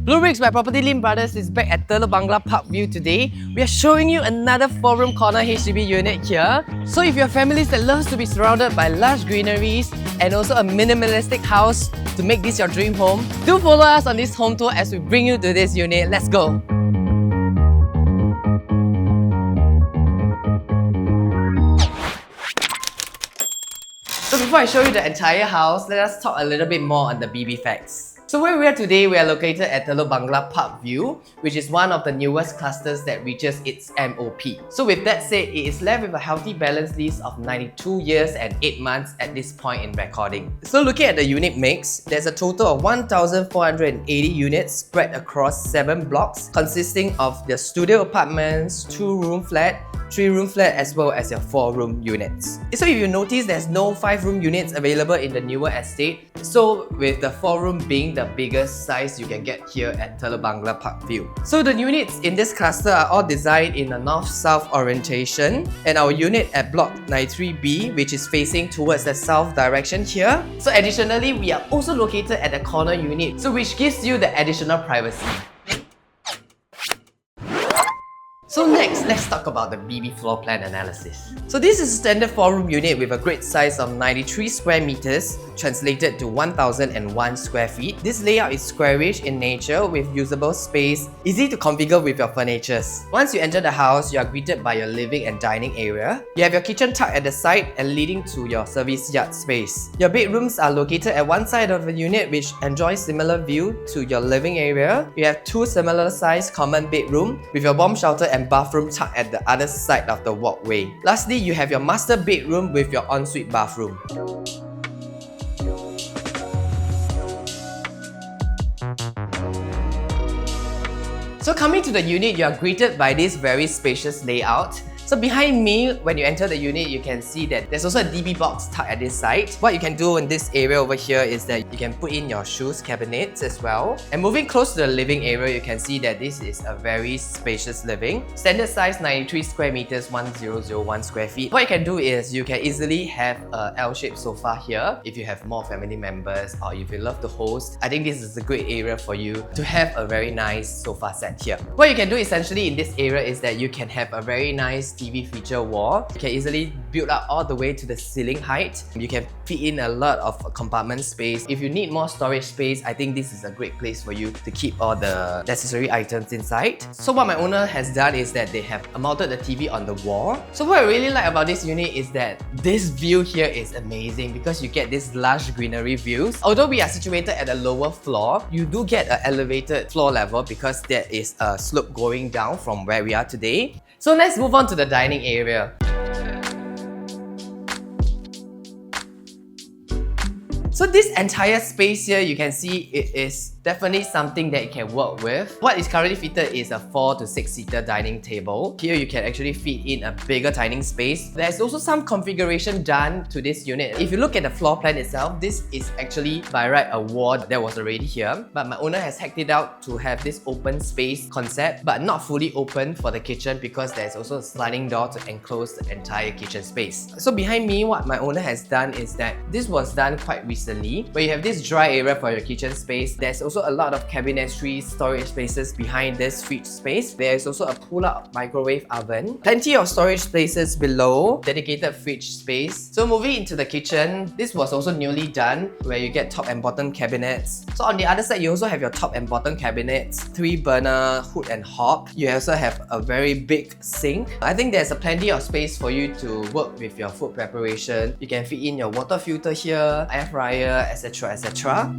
Bleubricks by PropertyLimBrothers is back at Telok Blangah Parcview today. We are showing you another 4-room corner HDB unit here. So if you're families that loves to be surrounded by lush greeneries and also a minimalistic house to make this your dream home, do follow us on this home tour as we bring you to this unit. Let's go! So before I show you the entire house, let us talk a little bit more on the BB facts. So where we are today, we are located at Telok Blangah Parcview, which is one of the newest clusters that reaches its MOP. So with that said, it is left with a healthy balance lease of 92 years and 8 months at this point in recording. So looking at the unit mix, there's a total of 1,480 units spread across 7 blocks, consisting of the studio apartments, 2-room flat, 3-room flat as well as your 4-room units. So if you notice, there's no 5-room units available in the newer estate. So with the 4-room being the biggest size you can get here at Telok Blangah Parcview. So the units in this cluster are all designed in a north-south orientation, and our unit at block 93B, which is facing towards the south direction here. So additionally, we are also located at the corner unit, so which gives you the additional privacy. So next, let's talk about the BB floor plan analysis. So this is a standard 4-room unit with a great size of 93 square meters, translated to 1,001 square feet. This layout is squarish in nature with usable space, easy to configure with your furnitures. Once you enter the house, you are greeted by your living and dining area. You have your kitchen tucked at the side and leading to your service yard space. Your bedrooms are located at one side of the unit, which enjoys similar view to your living area. You have 2 similar sized common bedrooms with your bomb shelter and bathroom tucked at the other side of the walkway. Lastly, you have your master bedroom with your ensuite bathroom. So coming to the unit, you are greeted by this very spacious layout. So behind me, when you enter the unit, you can see that there's also a DB box tucked at this side. What you can do in this area over here is that you can put in your shoes cabinets as well. And moving close to the living area, you can see that this is a very spacious living. Standard size 93 square meters, 1,001 square feet. What you can do is you can easily have a L-shaped sofa here if you have more family members or if you love to host. I think this is a great area for you to have a very nice sofa set here. What you can do essentially in this area is that you can have a very nice TV feature wall. You can easily build up all the way to the ceiling height. You can fit in a lot of compartment space. If you need more storage space, I think this is a great place for you to keep all the necessary items inside. So what my owner has done is that they have mounted the TV on the wall. So what I really like about this unit is that this view here is amazing because you get this lush greenery views. Although we are situated at a lower floor, you do get an elevated floor level because there is a slope going down from where we are today. So let's move on to the dining area. So this entire space here, you can see it is definitely something that you can work with. What is currently fitted is a 4 to 6 seater dining table. Here you can actually fit in a bigger dining space. There's also some configuration done to this unit. If you look at the floor plan itself, this is actually by right a wall that was already here, but my owner has hacked it out to have this open space concept, but not fully open for the kitchen because there's also a sliding door to enclose the entire kitchen space. So behind me, what my owner has done is that this was done quite recently, where you have this dry area for your kitchen space. There's also a lot of cabinetry storage spaces behind this fridge space. There's also a pull-out microwave oven. Plenty of storage spaces below, dedicated fridge space. So moving into the kitchen, this was also newly done where you get top and bottom cabinets. So on the other side, you also have your top and bottom cabinets, 3-burner hood and hob. You also have a very big sink. I think there's plenty of space for you to work with your food preparation. You can fit in your water filter here, air fryer, etc, etc.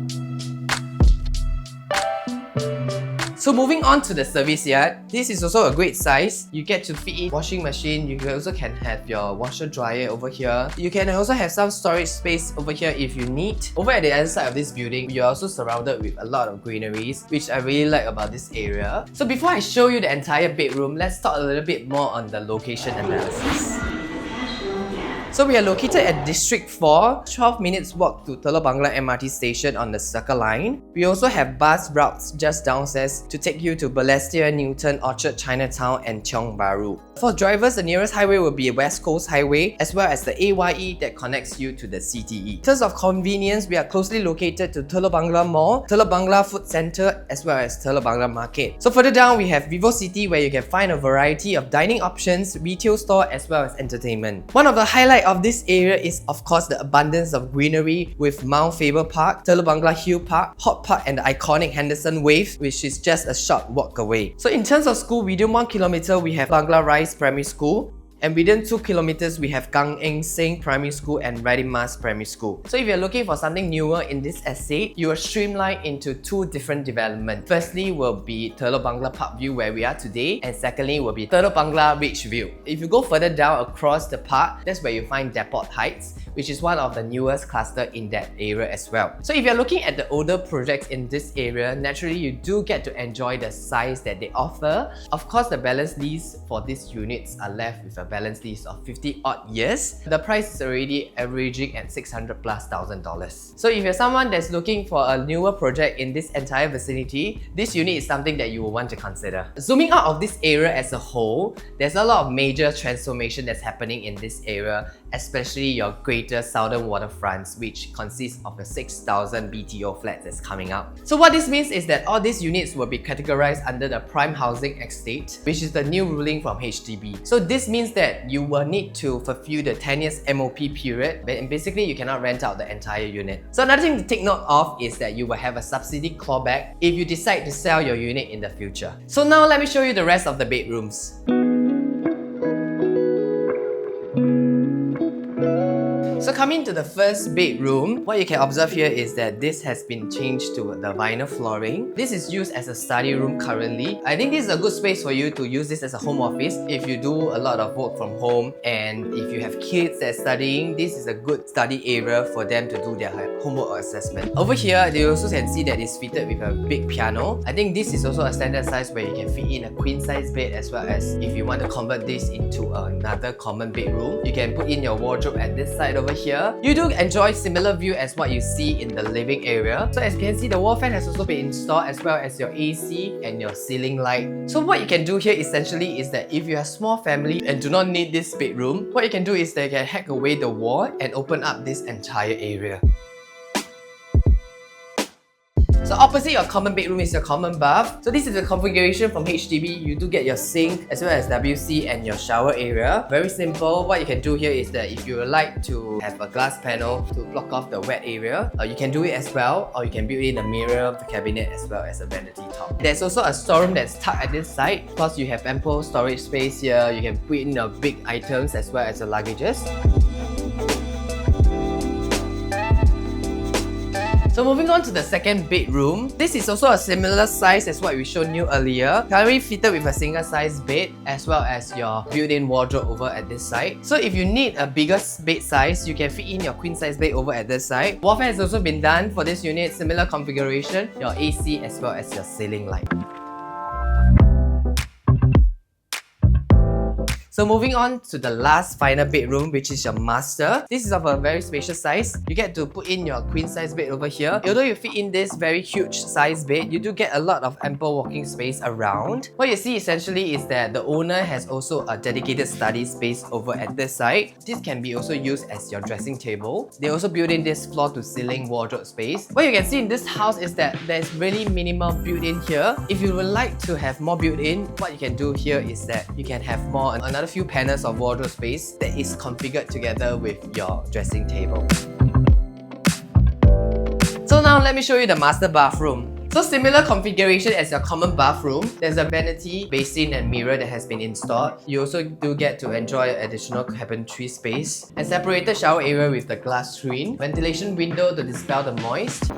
So moving on to the service yard, this is also a great size. You get to fit in washing machine. You also can have your washer dryer over here. You can also have some storage space over here if you need. Over at the other side of this building, you're also surrounded with a lot of greeneries, which I really like about this area. So before I show you the entire bedroom, let's talk a little bit more on the location analysis. So we are located at District 4, 12 minutes walk to Telok Blangah MRT station on the Circle Line. We also have bus routes just downstairs to take you to Balestier, Newton, Orchard, Chinatown and Tiong Bahru. For drivers, the nearest highway will be West Coast Highway as well as the AYE that connects you to the CTE. In terms of convenience, we are closely located to Telok Blangah Mall, Telok Blangah Food Centre as well as Telok Blangah Market. So further down, we have Vivo City where you can find a variety of dining options, retail store as well as entertainment. One of the highlights of this area is of course the abundance of greenery with Mount Faber Park, Telok Blangah Hill Park, Hot Park and the iconic Henderson Wave, which is just a short walk away. So in terms of school, within 1 kilometer we have Blangah Rise Primary School, and within 2 kilometers we have Gang Eng Seng Primary School and Radin Mas Primary School. So if you're looking for something newer in this estate, you are streamlined into 2 different developments. Firstly will be Telok Blangah Parkview where we are today, and secondly will be Telok Blangah Ridgeview. If you go further down across the park, that's where you find Depot Heights, which is one of the newest cluster in that area as well. So if you're looking at the older projects in this area, naturally you do get to enjoy the size that they offer. Of course, the balance lease for these units are left with a balance lease of 50 odd years. The price is already averaging at $600,000+. So if you're someone that's looking for a newer project in this entire vicinity, this unit is something that you will want to consider. Zooming out of this area as a whole, there's a lot of major transformation that's happening in this area, especially your Greater Southern Waterfront, which consists of the 6,000 BTO flats that's coming up. So what this means is that all these units will be categorized under the Prime Housing Estate, which is the new ruling from HDB. So this means that you will need to fulfill the 10 years MOP period, and basically you cannot rent out the entire unit. So another thing to take note of is that you will have a subsidy clawback if you decide to sell your unit in the future. So now let me show you the rest of the bedrooms. So coming to the first bedroom, what you can observe here is that this has been changed to the vinyl flooring. This is used as a study room currently. I think this is a good space for you to use this as a home office. If you do a lot of work from home and if you have kids that are studying, this is a good study area for them to do their homework or assessment. Over here, you also can see that it's fitted with a big piano. I think this is also a standard size where you can fit in a queen size bed, as well as if you want to convert this into another common bedroom, you can put in your wardrobe at this side over here. You do enjoy similar view as what you see in the living area. So as you can see, the wall fan has also been installed, as well as your AC and your ceiling light. So what you can do here essentially is that if you have a small family and do not need this bedroom, what you can do is that you can hack away the wall and open up this entire area. So opposite your common bedroom is your common bath. So this is the configuration from HDB. You do get your sink as well as WC and your shower area. Very simple. What you can do here is that if you would like to have a glass panel to block off the wet area, you can do it as well, or you can build in a mirror, the cabinet as well as a vanity top. There's also a storeroom that's tucked at this side. Plus you have ample storage space here. You can put in your big items as well as your luggages. So moving on to the second bedroom, this is also a similar size as what we showed you earlier. Currently fitted with a single size bed as well as your built-in wardrobe over at this side. So if you need a bigger bed size, you can fit in your queen size bed over at this side. Wall fan has also been done for this unit, similar configuration, your AC as well as your ceiling light. So moving on to the last final bedroom, which is your master. This is of a very spacious size. You get to put in your queen size bed over here. Although you fit in this very huge size bed, you do get a lot of ample walking space around. What you see essentially is that the owner has also a dedicated study space over at this side. This can be also used as your dressing table. They also built in this floor to ceiling wardrobe space. What you can see in this house is that there's really minimal built-in here. If you would like to have more built-in, what you can do here is that you can have another few panels of wardrobe space that is configured together with your dressing table. So now let me show you the master bathroom. So similar configuration as your common bathroom. There's a vanity, basin and mirror that has been installed. You also do get to enjoy additional cabinetry space. A separated shower area with the glass screen. Ventilation window to dispel the moist.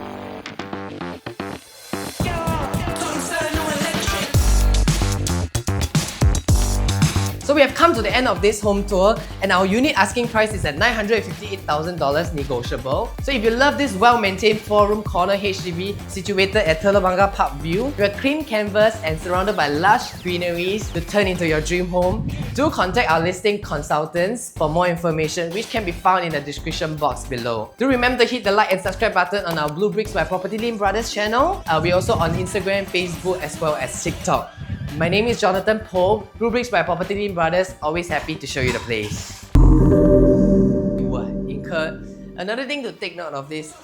So So we have come to the end of this home tour, and our unit asking price is at $958,000 negotiable. So if you love this well-maintained 4-room corner HDB situated at Telok Blangah Parcview, with a clean canvas and surrounded by lush greeneries to turn into your dream home, do contact our listing consultants for more information, which can be found in the description box below. Do remember to hit the like and subscribe button on our Bleubricks by PropertyLimBrothers channel. We're also on Instagram, Facebook, as well as TikTok. My name is Jonathan Poe, Bleubricks by PropertyLimBrothers, always happy to show you the place. You will incur. Another thing to take note of is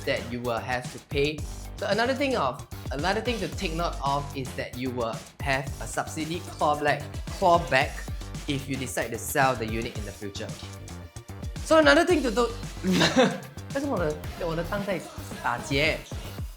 that you will have to pay. So another thing to take note of is that you will have a subsidy clawback if you decide to sell the unit in the future. So another thing to do 为什么我的档在打结